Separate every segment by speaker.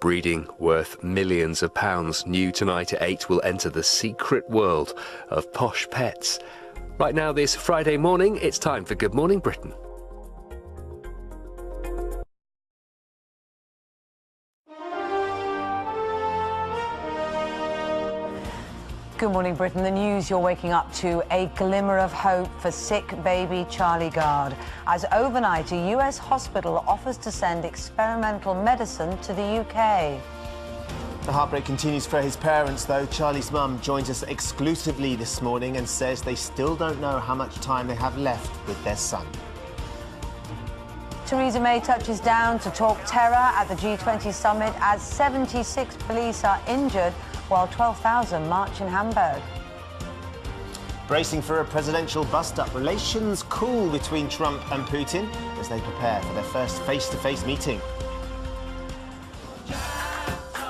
Speaker 1: breeding worth millions of pounds. New tonight at 8 will enter the secret world of posh pets. Right now, this Friday morning, it's time for Good Morning Britain.
Speaker 2: Good morning, Britain. The news you're waking up to: a glimmer of hope for sick baby Charlie Gard, as overnight a US hospital offers to send experimental medicine to the UK.
Speaker 3: The heartbreak continues for his parents, though. Charlie's mum joins us exclusively this morning and says they still don't know how much time they have left with their son.
Speaker 2: Theresa May touches down to talk terror at the G20 summit as 76 police are injured while 12,000 march in Hamburg.
Speaker 3: Bracing for a presidential bust-up, relations cool between Trump and Putin as they prepare for their first face-to-face meeting.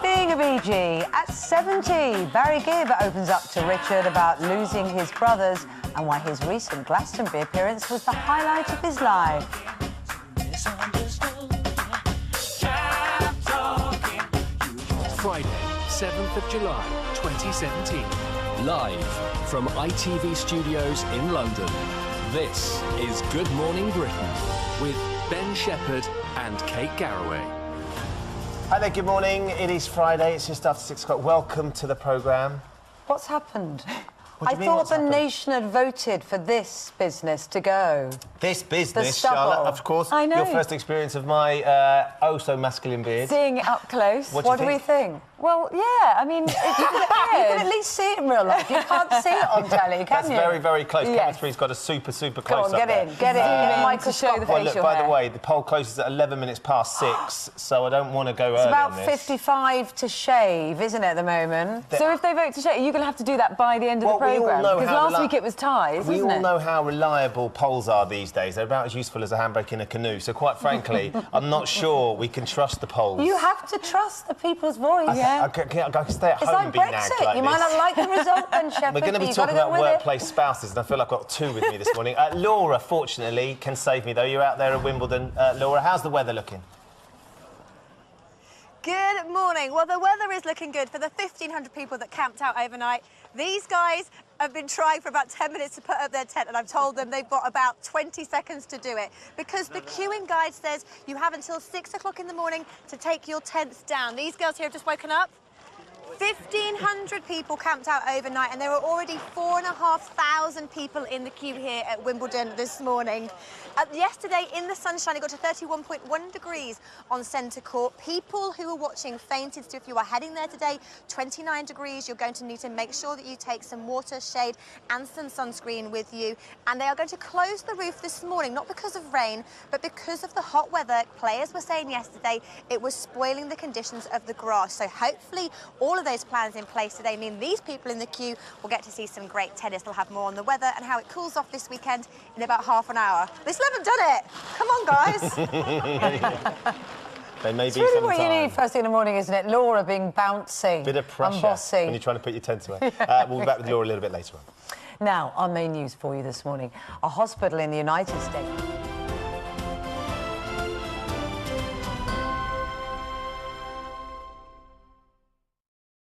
Speaker 2: Being a Bee Gee, at 70, Barry Gibb opens up to Richard about losing his brothers and why his recent Glastonbury appearance was the highlight of his life.
Speaker 1: Friday, 7th of July, 2017. Live from ITV Studios in London. This is Good Morning Britain with Ben Shephard and Kate Garraway.
Speaker 3: Hi there, good morning. It is Friday, it's just after 6 o'clock. Welcome to the programme.
Speaker 2: What's happened?
Speaker 3: What do
Speaker 2: I
Speaker 3: you mean,
Speaker 2: thought
Speaker 3: what's
Speaker 2: the
Speaker 3: happened?
Speaker 2: nation had voted for this business to go.
Speaker 3: This business,
Speaker 2: stubble.
Speaker 3: Charlotte, of course,
Speaker 4: I know.
Speaker 3: your first experience of my oh-so-masculine beard.
Speaker 4: Seeing it up close.
Speaker 2: What do we think?
Speaker 4: Well, yeah, I mean,
Speaker 2: You can at least see it in real life. You can't see it on telly, can
Speaker 3: That's
Speaker 2: you?
Speaker 3: very, very close.
Speaker 4: Yes.
Speaker 3: Chemistry's got a super
Speaker 2: Go
Speaker 3: close
Speaker 2: on,
Speaker 3: up
Speaker 2: get
Speaker 3: there.
Speaker 2: in, get in. Microscope.
Speaker 4: show the
Speaker 3: Well, look,
Speaker 4: facial
Speaker 3: by the
Speaker 4: hair.
Speaker 3: way, the poll closes at 11 minutes past 6, so I don't want to go
Speaker 2: It's
Speaker 3: early
Speaker 2: about
Speaker 3: on this.
Speaker 2: 55 to shave, isn't it, at the moment?
Speaker 4: So if they vote to share, you're going to have to do that by the end of
Speaker 3: Well,
Speaker 4: the
Speaker 3: we all
Speaker 4: programme.
Speaker 3: know
Speaker 4: Because
Speaker 3: how
Speaker 4: last week it was ties,
Speaker 3: We
Speaker 4: wasn't
Speaker 3: all
Speaker 4: it?
Speaker 3: know how reliable polls are these days. They're about as useful as a handbrake in a canoe. So quite frankly, I'm not sure we can trust the polls.
Speaker 2: You have to trust the people's voice.
Speaker 3: I can stay at
Speaker 2: It's
Speaker 3: home
Speaker 2: like
Speaker 3: and be nagged
Speaker 2: Brexit.
Speaker 3: like
Speaker 2: You
Speaker 3: this.
Speaker 2: might not like the result then, Shepherd.
Speaker 3: We're going to be
Speaker 2: but
Speaker 3: talking
Speaker 2: you gotta
Speaker 3: about
Speaker 2: go with
Speaker 3: workplace spouses, and I feel I've got two with me this morning. Laura, fortunately, can save me, though. You're out there at Wimbledon. Laura, how's the weather looking?
Speaker 5: Good morning. Well, the weather is looking good for the 1,500 people that camped out overnight. These guys have been trying for about 10 minutes to put up their tent, and I've told them they've got about 20 seconds to do it, because the queuing guide says you have until 6 o'clock in the morning to take your tents down. These girls here have just woken up. 1,500 people camped out overnight, and there were already 4,500 people in the queue here at Wimbledon this morning. Yesterday, in the sunshine, it got to 31.1 degrees on centre court. People who were watching fainted, so if you are heading there today, 29 degrees, you're going to need to make sure that you take some water, shade and some sunscreen with you. And they are going to close the roof this morning, not because of rain, but because of the hot weather. Players were saying yesterday it was spoiling the conditions of the grass. So hopefully all of those plans in place today mean these people in the queue will get to see some great tennis. They'll have more on the weather and how it cools off this weekend in about half an hour. They still haven't done it. Come on, guys.
Speaker 3: They may
Speaker 2: It's
Speaker 3: be
Speaker 2: really
Speaker 3: some
Speaker 2: what you
Speaker 3: time.
Speaker 2: need first thing in the morning, isn't it? Laura being bouncy.
Speaker 3: Bit of pressure
Speaker 2: and bossy.
Speaker 3: when you're trying to put your tent away. We'll be back with Laura a little bit later on.
Speaker 2: Now, our main news for you this morning. A hospital in the United States.